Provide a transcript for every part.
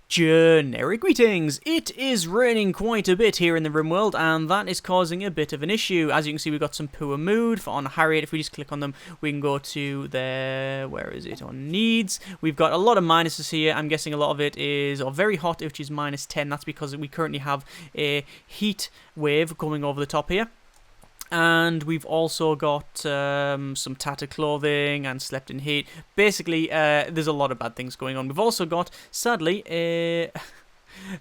Generic greetings! It is raining quite a bit here in the Rimworld, and that is causing a bit of an issue. As you can see, we've got some poor mood on Harriet. If we just click on them, we can go to their, where is it, on needs. We've got a lot of minuses here. I'm guessing a lot of it is very hot, which is -10. That's because we currently have a heat wave coming over the top here. And we've also got some tattered clothing and slept in heat. Basically, there's a lot of bad things going on. We've also got, sadly, a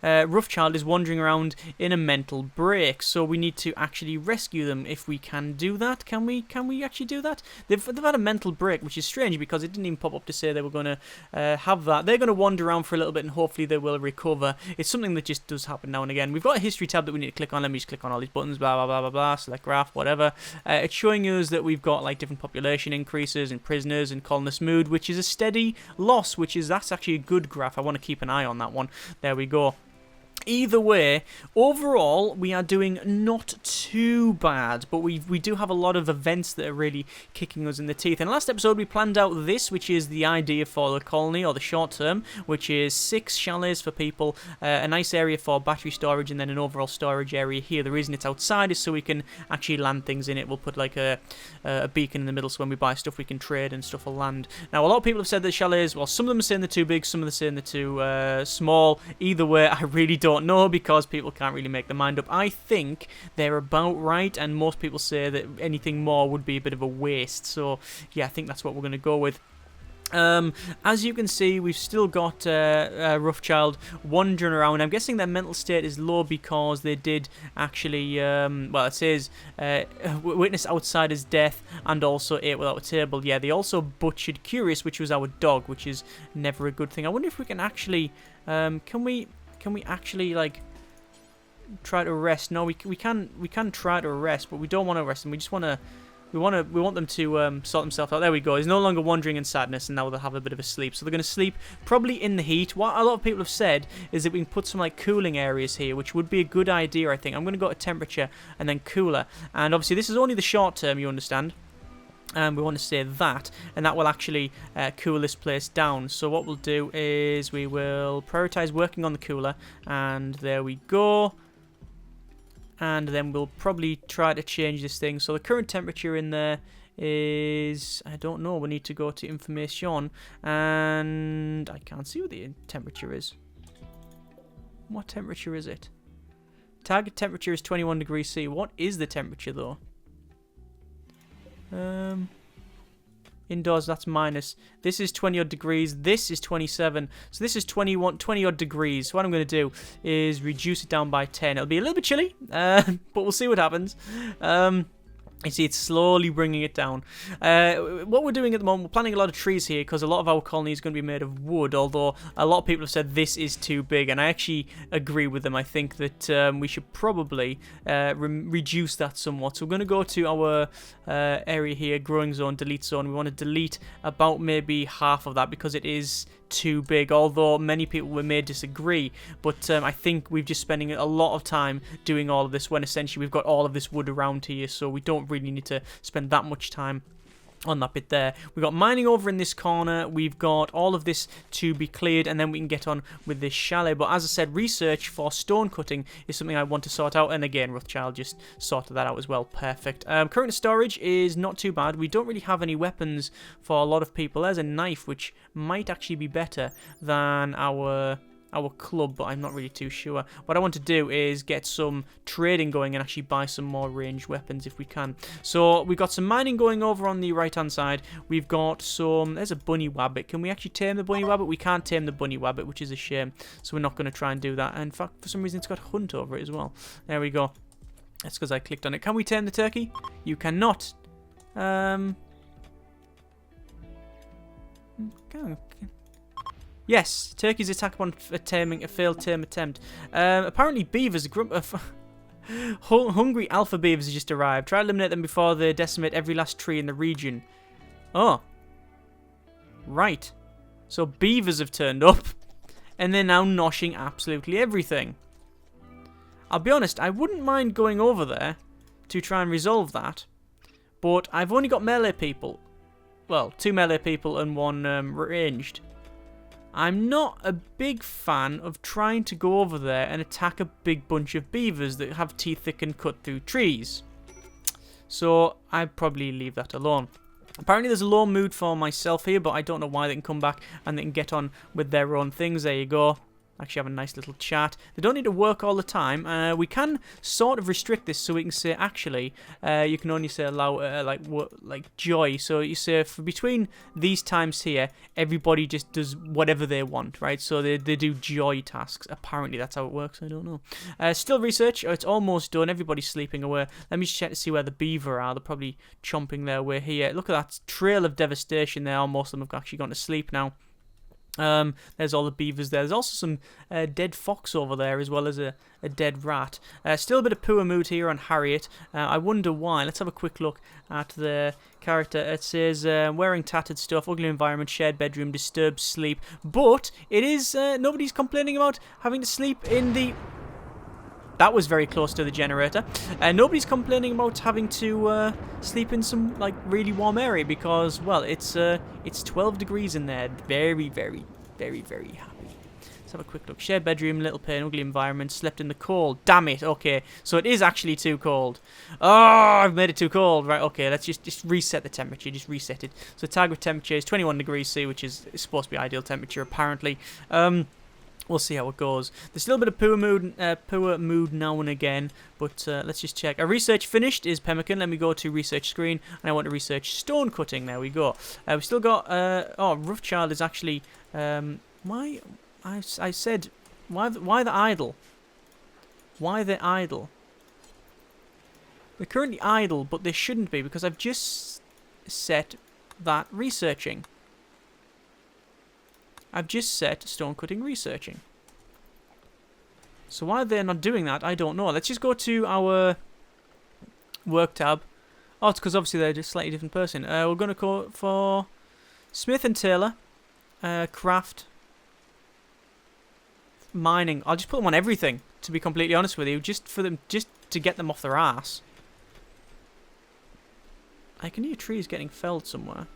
Roughchild is wandering around in a mental break, so we need to actually rescue them if we can do that. Can we actually do that? They've had a mental break, which is strange because it didn't even pop up to say they were going to have that. They're going to wander around for a little bit and hopefully they will recover. It's something that just does happen now and again. We've got a history tab that we need to click on. Let me just click on all these buttons, blah, blah, blah, blah, blah, select graph, whatever. It's showing us that we've got like different population increases in prisoners and colonist mood, which is a steady loss, that's actually a good graph. I want to keep an eye on that one. There we go. Either way, overall, we are doing not too bad, but we do have a lot of events that are really kicking us in the teeth. In the last episode, we planned out this, which is the idea for the colony, or the short term, which is 6 chalets for people, a nice area for battery storage, and then an overall storage area here. The reason it's outside is so we can actually land things in it. We'll put like a beacon in the middle, so when we buy stuff, we can trade and stuff will land. Now, a lot of people have said the chalets, well, some of them are saying they're too big, some of them are saying they're too small. Either way, I really don't know because people can't really make their mind up. I think they're about right, and most people say that anything more would be a bit of a waste. So yeah, I think that's what we're going to go with. As you can see, we've still got Roughchild wandering around. I'm guessing their mental state is low because they did actually, well, it says witness outsider's death and also ate without a table. Yeah, they also butchered Curious, which was our dog, which is never a good thing. I wonder if we can actually, can we actually like try to arrest? No, we can try to arrest, but we don't want to arrest them. We just want to. We want them to sort themselves out. There we go. He's no longer wandering in sadness, and now they'll have a bit of a sleep. So they're going to sleep probably in the heat. What a lot of people have said is that we can put some like cooling areas here, which would be a good idea, I think. I'm going to go to temperature and then cooler. And obviously this is only the short term, you understand. And we want to say that, and that will actually cool this place down. So what we'll do is we will prioritize working on the cooler, and there we go. And then we'll probably try to change this thing. So the current temperature in there is, I don't know, we need to go to information, and I can't see what the temperature is. What temperature is it? Target temperature is 21 degrees C. What is the temperature though? Indoors, that's minus. This is 20 odd degrees. This is 27. So this is 20 odd degrees. So what I'm going to do is reduce it down by 10. It'll be a little bit chilly, but we'll see what happens. You see, it's slowly bringing it down. What we're doing at the moment, we're planting a lot of trees here because a lot of our colony is going to be made of wood, although a lot of people have said this is too big, and I actually agree with them. I think that we should probably reduce that somewhat. So we're going to go to our area here, growing zone, delete zone. We want to delete about maybe half of that because it is too big, although many people may disagree, but I think we're just spending a lot of time doing all of this when essentially we've got all of this wood around here, so we don't really need to spend that much time on that bit there. We've got mining over in this corner, we've got all of this to be cleared, and then we can get on with this chalet. But as I said, research for stone cutting is something I want to sort out, and again, Rothschild just sorted that out as well. Perfect. Current storage is not too bad. We don't really have any weapons for a lot of people. There's a knife, which might actually be better than our club, but I'm not really too sure. What I want to do is get some trading going and actually buy some more ranged weapons if we can. So we've got some mining going over on the right hand side. We've got some, there's a bunny wabbit. Can we actually tame the bunny wabbit? We can't tame the bunny wabbit, which is a shame, so we're not going to try and do that. And in fact, for some reason it's got hunt over it as well. There we go. That's because I clicked on it. Can we tame the turkey? You cannot. Yes, turkey's attack upon a failed tame attempt. Apparently beavers, hungry alpha beavers have just arrived. Try to eliminate them before they decimate every last tree in the region. Oh. Right. So beavers have turned up, and they're now noshing absolutely everything. I'll be honest, I wouldn't mind going over there to try and resolve that, but I've only got melee people. Well, 2 melee people and 1 ranged. I'm not a big fan of trying to go over there and attack a big bunch of beavers that have teeth that can cut through trees. So I'd probably leave that alone. Apparently there's a low mood for myself here, but I don't know why. They can come back and they can get on with their own things. There you go. Actually have a nice little chat. They don't need to work all the time. We can sort of restrict this, so we can say actually you can only say allow like joy. So you say for between these times here, everybody just does whatever they want, right? So they do joy tasks. Apparently that's how it works. I don't know. Still research. Oh, it's almost done. Everybody's sleeping away. Let me just check to see where the beaver are. They're probably chomping their way here. Look at that trail of devastation there. Most of them have actually gone to sleep now. There's all the beavers there. There's also some dead fox over there, as well as a dead rat. Still a bit of poor mood here on Harriet. I wonder why. Let's have a quick look at the character. It says wearing tattered stuff, ugly environment, shared bedroom, disturbed sleep. But it is nobody's complaining about having to sleep in the... That was very close to the generator. Nobody's complaining about having to sleep in some like really warm area because, well, it's 12 degrees in there. Very, very, very, very happy. Let's have a quick look. Shared bedroom, little pain, ugly environment, slept in the cold. Damn it. Okay, so it is actually too cold. Oh, I've made it too cold. Right. Okay, let's just reset the temperature. Just reset it. So target temperature is 21 degrees C, which is supposed to be ideal temperature apparently. We'll see how it goes. There's still a bit of poor mood now and again, but let's just check. Our research finished is pemmican. Let me go to research screen, and I want to research stone cutting. There we go. We've still got... oh, Roughchild is actually... why... I said... Why the idle? Why the idle? They're currently idle, but they shouldn't be, because I've just set that researching. I've just set stone cutting researching. So why they're not doing that, I don't know. Let's just go to our work tab. Oh, it's because obviously they're just a slightly different person. We're going to go for Smith and Taylor, craft, mining. I'll just put them on everything, to be completely honest with you, just to get them off their ass. I can hear trees getting felled somewhere.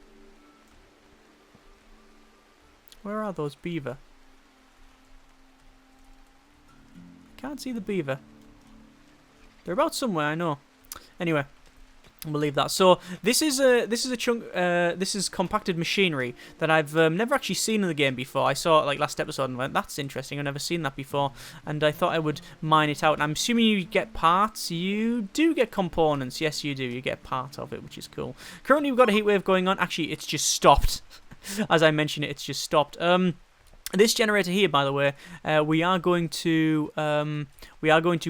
Where are those beaver? Can't see the beaver. They're about somewhere, I know. Anyway, we'll leave that. So this is a chunk. This is compacted machinery that I've never actually seen in the game before. I saw it like last episode and went, "That's interesting. I've never seen that before." And I thought I would mine it out. And I'm assuming you get parts. You do get components. Yes, you do. You get part of it, which is cool. Currently, we've got a heat wave going on. Actually, it's just stopped. As I mentioned, it's just stopped. This generator here, by the way, we are going to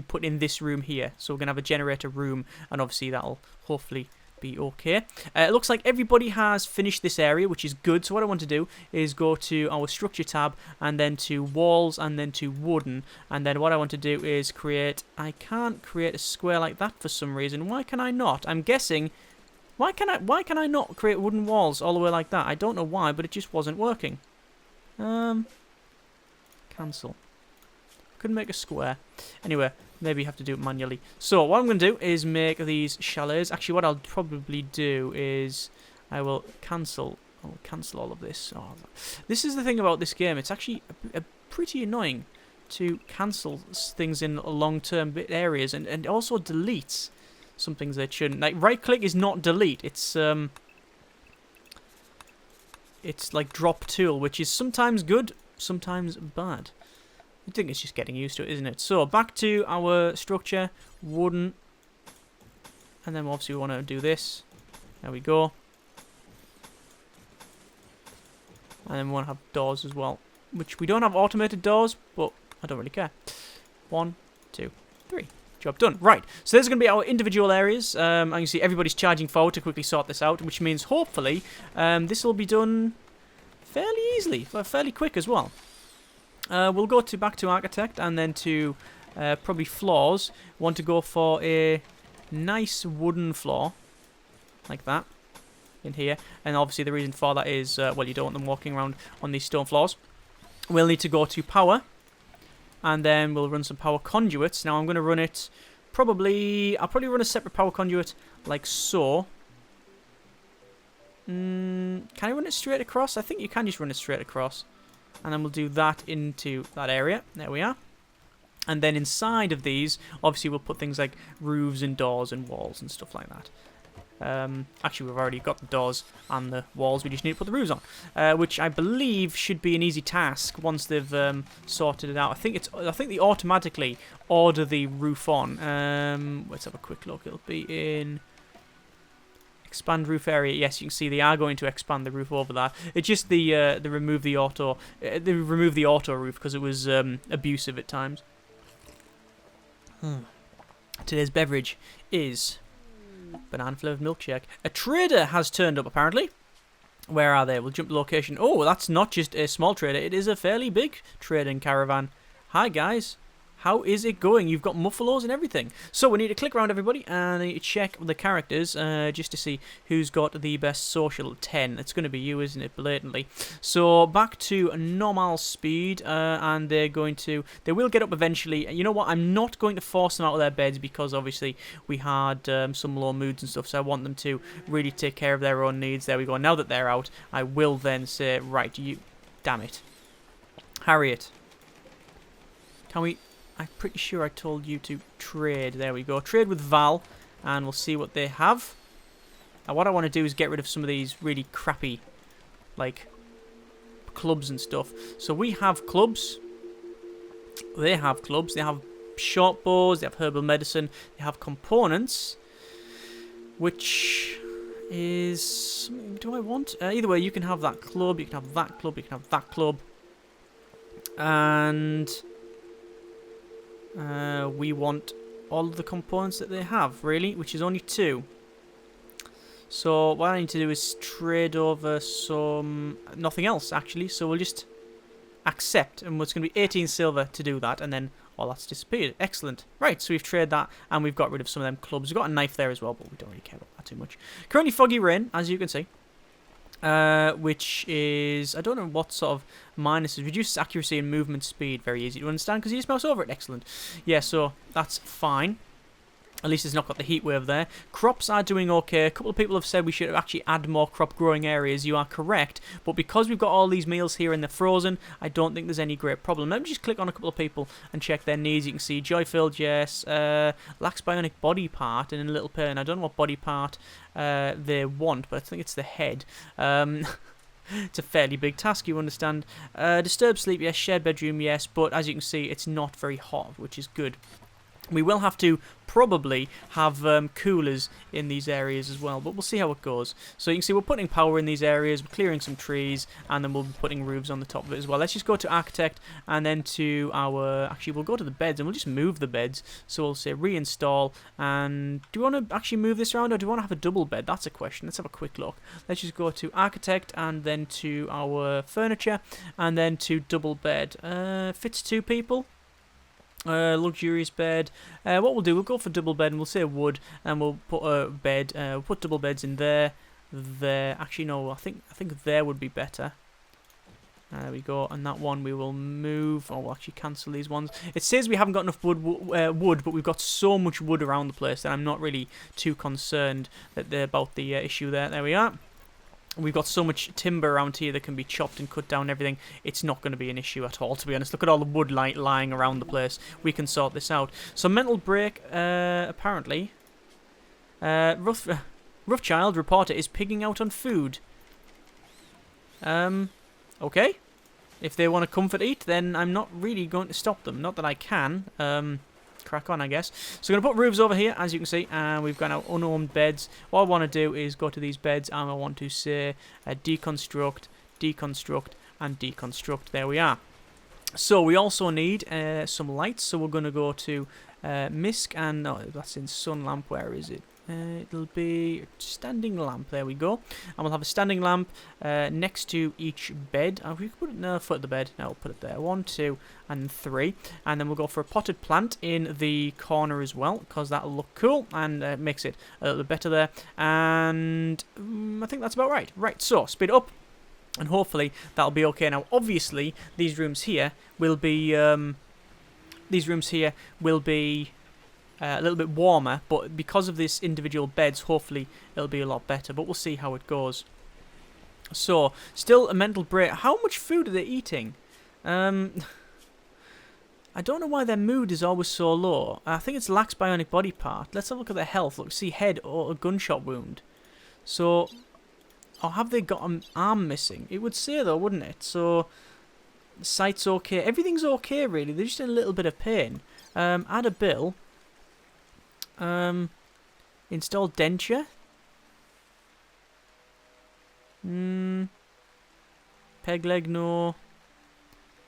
put in this room here. So we're gonna have a generator room, and obviously that'll hopefully be okay. It looks like everybody has finished this area, which is good. So what I want to do is go to our structure tab, and then to walls, and then to wooden, and then what I want to do is create. I can't create a square like that for some reason. Why can I not? I'm guessing. Why can I not create wooden walls all the way like that? I don't know why, but it just wasn't working. Cancel. Couldn't make a square. Anyway, maybe you have to do it manually. So what I'm going to do is make these chalets. Actually, what I'll probably do is I will cancel. I'll cancel all of this. Oh, this is the thing about this game. It's actually a pretty annoying to cancel things in long-term areas, and also deletes some things that shouldn't. Like right click is not delete. It's like drop tool, which is sometimes good, sometimes bad. I think it's just getting used to it, isn't it? So back to our structure, wooden, and then obviously we want to do this. There we go. And then we want to have doors as well, which we don't have automated doors, but I don't really care. 1, 2, 3. Job done. Right, so there's going to be our individual areas. I can see everybody's charging forward to quickly sort this out, which means hopefully this will be done fairly easily, fairly quick as well. We'll go back to architect, and then to probably floors. Want to go for a nice wooden floor, like that, in here. And obviously the reason for that is, well, you don't want them walking around on these stone floors. We'll need to go to power. And then we'll run some power conduits. Now I'm going to run it I'll probably run a separate power conduit like so. Can I run it straight across? I think you can just run it straight across. And then we'll do that into that area. There we are. And then inside of these, obviously we'll put things like roofs and doors and walls and stuff like that. Actually, we've already got the doors and the walls. We just need to put the roofs on, which I believe should be an easy task once they've sorted it out. I think they automatically order the roof on. Let's have a quick look. It'll be in expand roof area. Yes, you can see they are going to expand the roof over that. It's just the remove the auto roof because it was abusive at times. Today's beverage is banana flavoured milkshake. A trader has turned up, apparently. Where are they? We'll jump to location. Oh, that's not just a small trader. It is a fairly big trading caravan. Hi, guys. How is it going? You've got muffalos and everything. So we need to click around everybody and I need to check the characters just to see who's got the best social 10. It's going to be you, isn't it? Blatantly. So back to normal speed and they will get up eventually. You know what? I'm not going to force them out of their beds because obviously we had some low moods and stuff. So I want them to really take care of their own needs. There we go. Now that they're out, I will then say, right, you... Damn it. Harriet. Can we... I'm pretty sure I told you to trade. There we go. Trade with Val, and we'll see what they have. Now, what I want to do is get rid of some of these really crappy, like, clubs and stuff. So we have clubs. They have clubs. They have short bows. They have herbal medicine. They have components, which is... Do I want? Either way, you can have that club. You can have that club. You can have that club. And... we want all of the components that they have, really, which is only 2. So what I need to do is trade over some... nothing else, actually. So we'll just accept, and it's going to be 18 silver to do that, and then all that's disappeared. Excellent. Right, so we've traded that, and we've got rid of some of them clubs. We've got a knife there as well, but we don't really care about that too much. Currently foggy rain, as you can see. Which is, I don't know what sort of minuses. Reduces accuracy and movement speed. Very easy to understand because you just mouse over it. Excellent. Yeah, so that's fine. At least it's not got the heat wave there. Crops are doing okay. A couple of people have said we should actually add more crop growing areas. You are correct. But because we've got all these meals here and they're frozen, I don't think there's any great problem. Let me just click on a couple of people and check their needs. You can see joy-filled, yes. Lacks bionic body part and a little pain. I don't know what body part they want, but I think it's the head. It's a fairly big task, you understand. Disturbed sleep, yes. Shared bedroom, yes. But as you can see, it's not very hot, which is good. We will have to probably have coolers in these areas as well, but we'll see how it goes. So you can see we're putting power in these areas, we're clearing some trees, and then we'll be putting roofs on the top of it as well. Let's just go to architect, and then to our... Actually, we'll go to the beds, and we'll just move the beds. So we'll say reinstall, and do we want to actually move this around, or do we want to have a double bed? That's a question. Let's have a quick look. Let's just go to architect, and then to our furniture, and then to double bed. Fits 2 people. Luxurious bed. What we'll do, we'll go for double bed and we'll say wood, and we'll put a bed. We'll put double beds in there. There. Actually, no. I think there would be better. There we go. And that one we will move. Oh, we'll actually cancel these ones. It says we haven't got enough wood, but we've got so much wood around the place that I'm not really too concerned about the issue there. There we are. We've got so much timber around here that can be chopped and cut down everything. It's not going to be an issue at all, to be honest. Look at all the wood lying around the place. We can sort this out. So mental break, apparently. Rough child reporter is pigging out on food. Okay. If they want to comfort eat, then I'm not really going to stop them. Not that I can. Crack on, I guess. So I'm going to put roofs over here, as you can see, and we've got our unowned beds. What I want to do is go to these beds, and I want to say deconstruct, deconstruct, and deconstruct. There we are. So we also need some lights, so we're going to go to misc, and no, that's in sun lamp. Where is it? It'll be standing lamp. There we go. And we'll have a standing lamp next to each bed. We could put it no foot of the bed. No, we'll put it there. 1, 2, and 3. And then we'll go for a potted plant in the corner as well, because that'll look cool and makes it a little bit better there. And I think that's about right. Right. So speed it up, and hopefully that'll be okay. Now, obviously, these rooms here will be a little bit warmer, but because of this individual beds, hopefully it'll be a lot better. But we'll see how it goes. So, still a mental break. How much food are they eating? I don't know why their mood is always so low. I think it's lacks bionic body part. Let's have a look at their health. Look, see head or a gunshot wound. So, or have they got an arm missing? It would say though, wouldn't it? So, sight's okay. Everything's okay really. They're just in a little bit of pain. Add a bill. Install denture. Peg leg, no.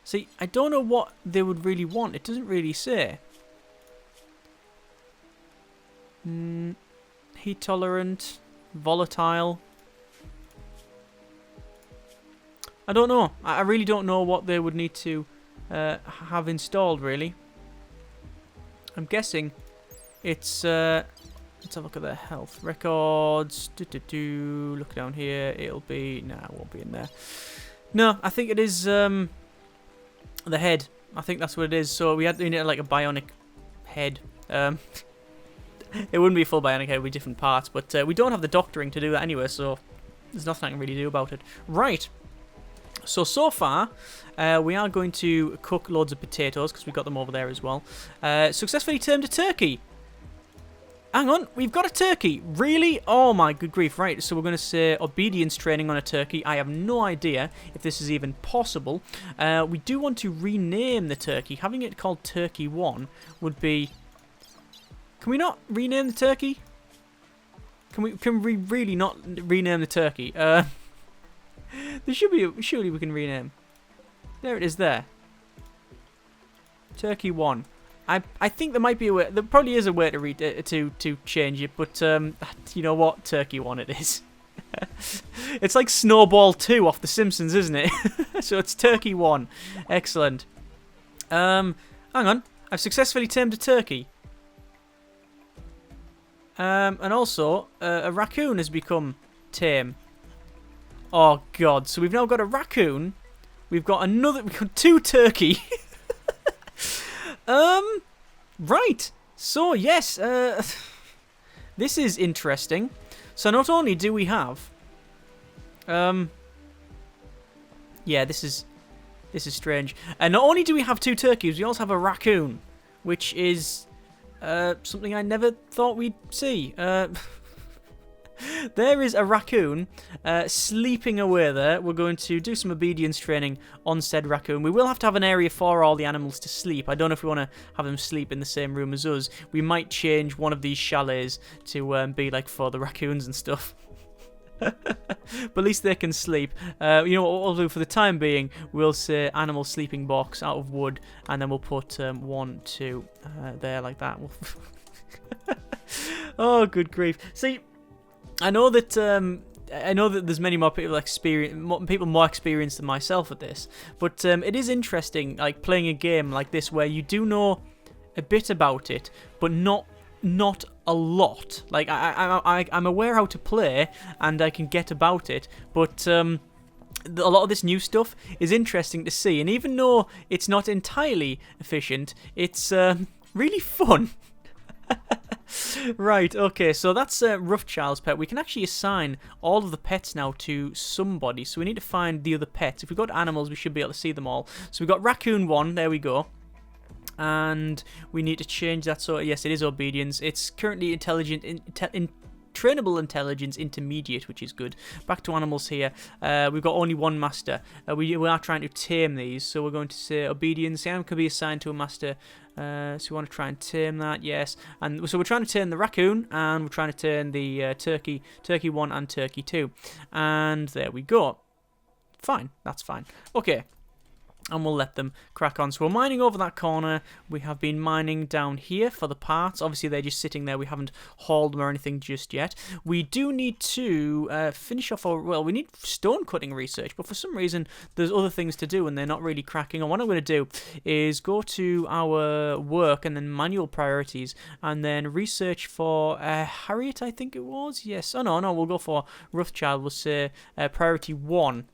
See, I don't know what they would really want. It doesn't really say. Heat tolerant, volatile. I don't know. I really don't know what they would need to have installed, really. I'm guessing it's... let's have a look at their health. Records. Look down here. It'll be... Nah, it won't be in there. No, I think it is the head. I think that's what it is. So we need like a bionic head. It wouldn't be a full bionic head with different parts, but we don't have the doctoring to do that anyway, so there's nothing I can really do about it. Right. So far, we are going to cook loads of potatoes, because we've got them over there as well. Successfully tamed a turkey. Hang on, we've got a turkey. Really? Oh my good grief. Right, so we're going to say obedience training on a turkey. I have no idea if this is even possible. We do want to rename the turkey. Having it called Turkey 1 would be... Can we not rename the turkey? Can we really not rename the turkey? There should be... Surely we can rename. There it is there. Turkey 1. I think there might be a way. There probably is a way to change it, but you know what? Turkey 1 it is. It's like Snowball 2 off The Simpsons, isn't it? So it's Turkey 1. Excellent. Hang on. I've successfully tamed a turkey. And also a raccoon has become tame. Oh god! So we've now got a raccoon. We've got another. We've got 2 turkey. Right. So, yes, this is interesting. So, not only do we have, yeah, this is strange. And not only do we have 2 turkeys, we also have a raccoon, which is, something I never thought we'd see. There is a raccoon sleeping away there. We're going to do some obedience training on said raccoon. We will have to have an area for all the animals to sleep. I don't know if we want to have them sleep in the same room as us. We might change one of these chalets to be like for the raccoons and stuff. But at least they can sleep. You know what we'll do for the time being? We'll say animal sleeping box out of wood, and then we'll put 1, 2 there like that. Oh, good grief. See... I know that there's many more people more experienced than myself at this, but it is interesting, like playing a game like this where you do know a bit about it, but not a lot. Like I'm aware how to play and I can get about it, but a lot of this new stuff is interesting to see, and even though it's not entirely efficient, it's really fun. Right, okay, so that's Roughchild's pet. We can actually assign all of the pets now to somebody, so we need to find the other pets. If we go to animals, we should be able to see them all. So we've got Raccoon 1, there we go. And we need to change that, so yes, it is obedience. It's currently intelligent, trainable intelligence intermediate, which is good. Back to animals here. We've got only 1 master. We are trying to tame these, so we're going to say obedience. Sam can be assigned to a master. So we want to try and tame that, yes. And so we're trying to tame the raccoon, and we're trying to tame the turkey 1 and turkey 2. And there we go. Fine, that's fine. Okay. And we'll let them crack on. So we're mining over that corner. We have been mining down here for the parts. Obviously, they're just sitting there. We haven't hauled them or anything just yet. We do need to finish off our... Well, we need stone cutting research, but for some reason, there's other things to do, and they're not really cracking on. What I'm going to do is go to our work and then manual priorities, and then research for Harriet, I think it was. Yes. Oh, no, we'll go for Roughchild. We'll say priority 1,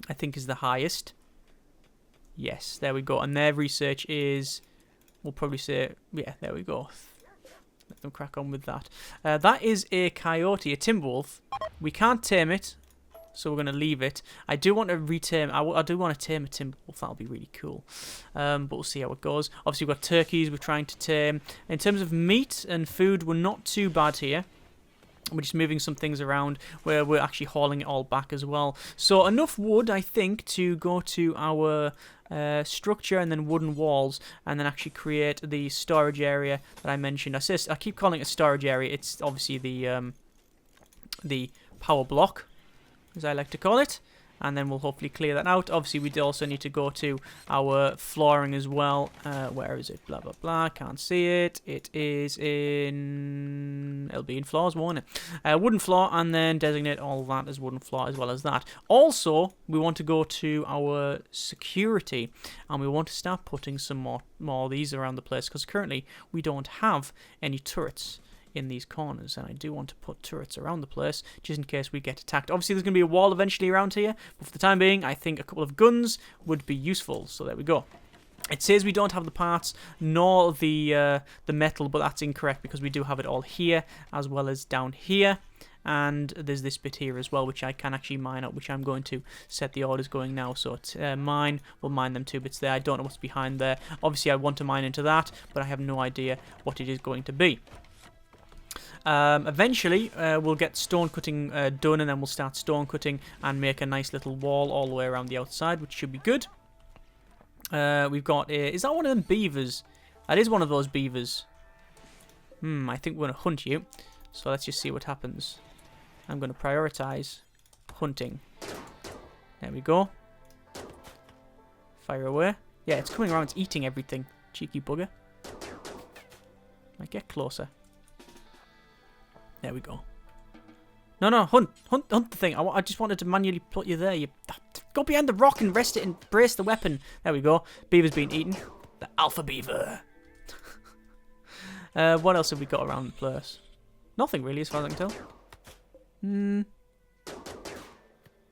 I think, is the highest. Yes, there we go. And their research is, we'll probably say, yeah, there we go. Let them crack on with that. That is a coyote, a timber wolf. We can't tame it, so we're going to leave it. I do want to retame. I do want to tame a timber wolf. That'll be really cool. But we'll see how it goes. Obviously, we've got turkeys we're trying to tame. In terms of meat and food, we're not too bad here. We're just moving some things around where we're actually hauling it all back as well. So enough wood, I think, to go to our structure and then wooden walls, and then actually create the storage area that I mentioned. I keep calling it a storage area. It's obviously the power block, as I like to call it. And then we'll hopefully clear that out. Obviously, we also need to go to our flooring as well. Where is it? Blah, blah, blah. Can't see it. It is in... It'll be in floors, won't it? Wooden floor, and then designate all that as wooden floor as well as that. Also, we want to go to our security, and we want to start putting some more of these around the place, because currently we don't have any turrets in these corners, and I do want to put turrets around the place just in case we get attacked. Obviously, there's going to be a wall eventually around here, but for the time being, I think a couple of guns would be useful. So there we go. It says we don't have the parts nor the metal, but that's incorrect because we do have it all here as well as down here. And there's this bit here as well, which I can actually mine out, which I'm going to set the orders going now. So it's mine, we'll mine them 2 bits there. I don't know what's behind there. Obviously, I want to mine into that, but I have no idea what it is going to be. Eventually, we'll get stone cutting done, and then we'll start stone cutting and make a nice little wall all the way around the outside, which should be good. We've got is that one of them beavers? That is one of those beavers. I think we're going to hunt you. So let's just see what happens. I'm going to prioritize hunting. There we go. Fire away. Yeah, it's coming around. It's eating everything. Cheeky bugger. Might get closer. There we go. No, hunt the thing. I just wanted to manually put you there. You go behind the rock and rest it and brace the weapon. There we go. Beaver's being eaten. The alpha beaver. What else have we got around the place? Nothing really, as far as I can tell.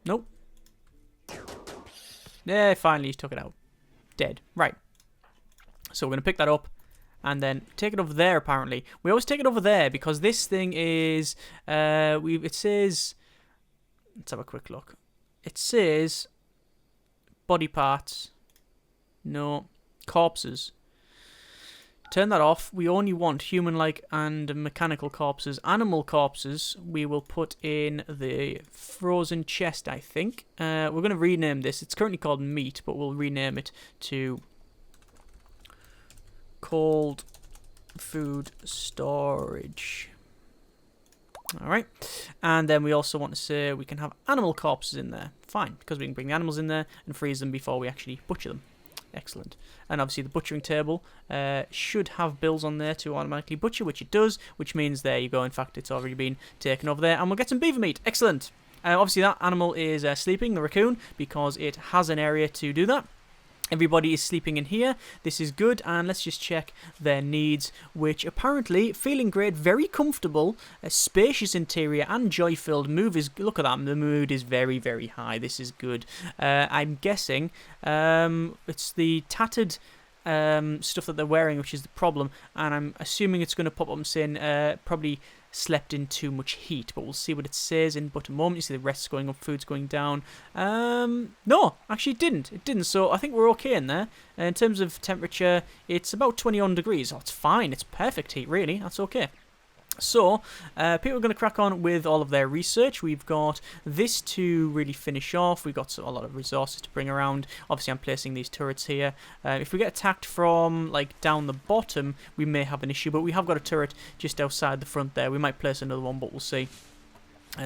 Nope. Yeah, finally he took it out. Dead. Right. So we're going to pick that up and then take it over there, apparently. We always take it over there because this thing is... it says... Let's have a quick look. It says... Body parts. No. Corpses. Turn that off. We only want human-like and mechanical corpses. Animal corpses we will put in the frozen chest, I think. We're going to rename this. It's currently called meat, but we'll rename it to cold food storage. Alright. And then we also want to say we can have animal corpses in there. Fine, because we can bring the animals in there and freeze them before we actually butcher them. Excellent. And obviously the butchering table should have bills on there to automatically butcher, which it does, which means there you go. In fact, it's already been taken over there. And we'll get some beaver meat. Excellent. Obviously that animal is sleeping, the raccoon, because it has an area to do that. Everybody is sleeping in here. This is good, and let's just check their needs, which apparently feeling great, very comfortable, a spacious interior, and joy-filled. Mood is, look at that, the mood is very, very high. This is good. I'm guessing it's the tattered stuff that they're wearing, which is the problem, and I'm assuming it's going to pop up and saying probably slept in too much heat, but we'll see what it says in but a moment. You see the rest's going up, food's going down. No, actually it didn't, so I think we're okay in there. In terms of temperature, it's about 21 degrees. Oh, it's fine, it's perfect heat, really, that's okay. So, people are going to crack on with all of their research. We've got this to really finish off. We've got a lot of resources to bring around. Obviously, I'm placing these turrets here. If we get attacked from, like, down the bottom, we may have an issue. But we have got a turret just outside the front there. We might place another one, but we'll see.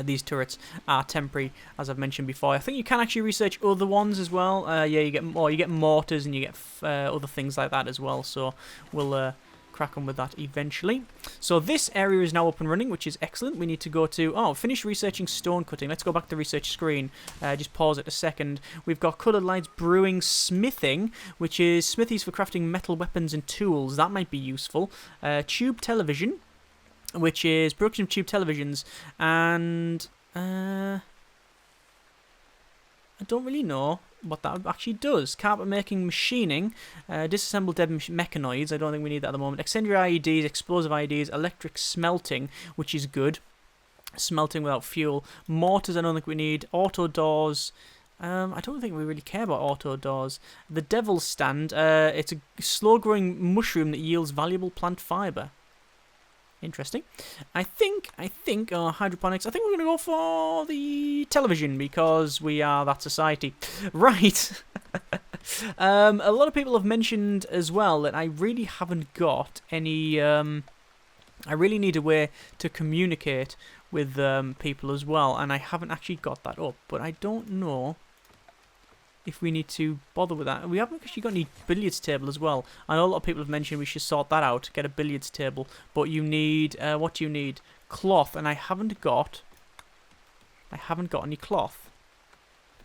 These turrets are temporary, as I've mentioned before. I think you can actually research other ones as well. Yeah, you get mortars and you get other things like that as well. So, we'll... crack on with that eventually. So this area is now up and running, which is excellent. We need to go to finish researching stone cutting. Let's go back to the research screen. Just pause it a second. We've got coloured lights brewing smithing, which is smithies for crafting metal weapons and tools. That might be useful. Tube television, which is production of tube televisions, and I don't really know what that actually does. Carpet making, machining, disassemble dead mechanoids. I don't think we need that at the moment. Incendiary IEDs, explosive IEDs, electric smelting, which is good. Smelting without fuel. Mortars, I don't think we need. Auto doors. I don't think we really care about auto doors. The Devil's Stand. It's a slow-growing mushroom that yields valuable plant fibre. Interesting. I think, hydroponics. I think we're going to go for the television because we are that society. Right. A lot of people have mentioned as well that I really haven't got any... I really need a way to communicate with people as well, and I haven't actually got that up. But I don't know if we need to bother with that. We haven't actually got any billiards table as well. I know a lot of people have mentioned we should sort that out, get a billiards table. But you need, what do you need? Cloth, and I haven't got any cloth.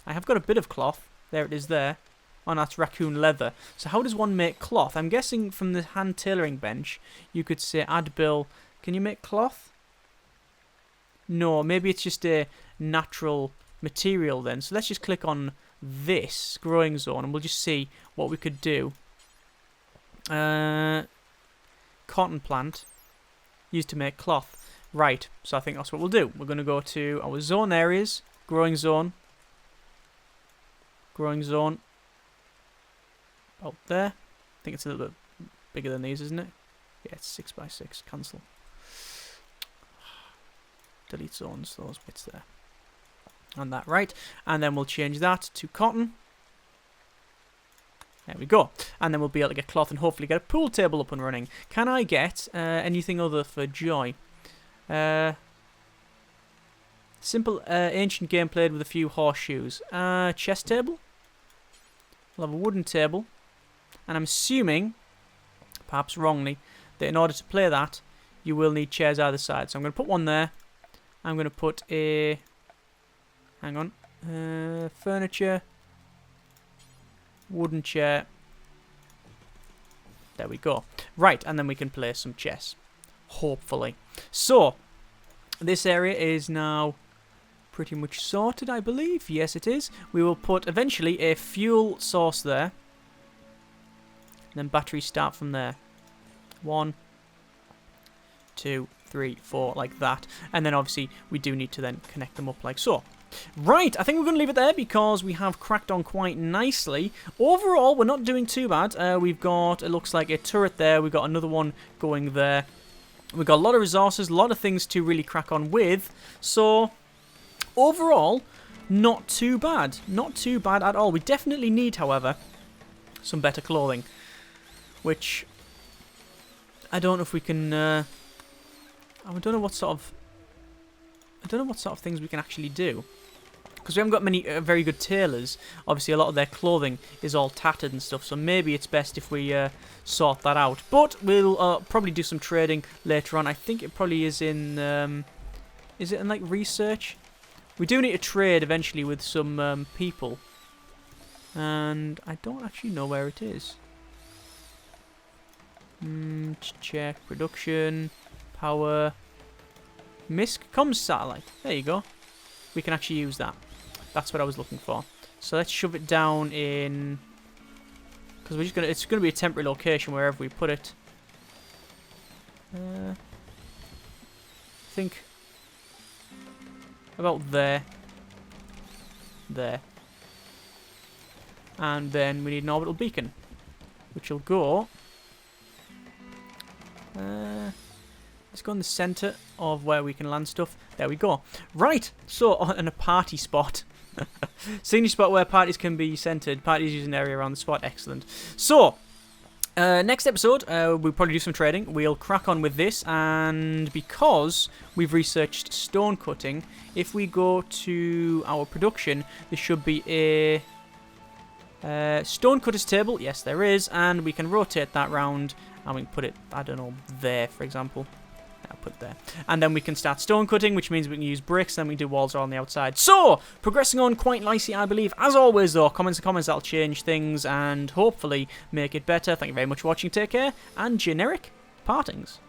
I have got a bit of cloth. There it is there. Oh, that's raccoon leather. So how does one make cloth? I'm guessing from the hand tailoring bench, you could say, add bill. Can you make cloth? No, maybe it's just a natural material then. So let's just click on this growing zone and we'll just see what we could do. Cotton plant used to make cloth. Right, so I think that's what we'll do. We're going to go to our zone areas. Growing zone. Growing zone. Out there. I think it's a little bit bigger than these, isn't it? Yeah, it's 6x6. Cancel. Delete zones, those bits there. And that, right. And then we'll change that to cotton. There we go. And then we'll be able to get cloth and hopefully get a pool table up and running. Can I get anything other for joy? Simple ancient game played with a few horseshoes. Chess table. We'll have a wooden table. And I'm assuming, perhaps wrongly, that in order to play that, you will need chairs either side. So I'm going to put one there. I'm going to put a... Hang on. Furniture. Wooden chair. There we go. Right, and then we can play some chess. Hopefully. So, this area is now pretty much sorted, I believe. Yes, it is. We will put, eventually, a fuel source there. And then batteries start from there. 1, 2, 3, 4, like that. And then, obviously, we do need to then connect them up like so. Right, I think we're going to leave it there because we have cracked on quite nicely. Overall, we're not doing too bad. We've got, it looks like, a turret there. We've got another one going there. We've got a lot of resources, a lot of things to really crack on with. So, overall, not too bad. Not too bad at all. We definitely need, however, some better clothing. Which, I don't know if we can... I don't know what sort of things we can actually do. Because we haven't got many very good tailors. Obviously, a lot of their clothing is all tattered and stuff. So maybe it's best if we sort that out. But we'll probably do some trading later on. I think it probably is in... is it in, like, research? We do need to trade eventually with some people. And I don't actually know where it is. Check. Production. Power. MISC comms satellite. There you go. We can actually use that. That's what I was looking for. So let's shove it down in... Because we're just gonna... It's gonna be a temporary location wherever we put it. I think... About there. There. And then we need an orbital beacon. Which will go... let's go in the centre of where we can land stuff. There we go. Right, so in a party spot. Senior spot where parties can be centred. Parties use an area around the spot. Excellent. So, next episode, we'll probably do some trading. We'll crack on with this. And because we've researched stone cutting, if we go to our production, there should be a stone cutter's table. Yes, there is. And we can rotate that round. And we can put it, I don't know, there, for example. I'll put it there. And then we can start stone cutting, which means we can use bricks, then we can do walls around the outside. So, progressing on quite nicely, I believe. As always, though, comments and comments, that'll change things and hopefully make it better. Thank you very much for watching. Take care, and generic partings.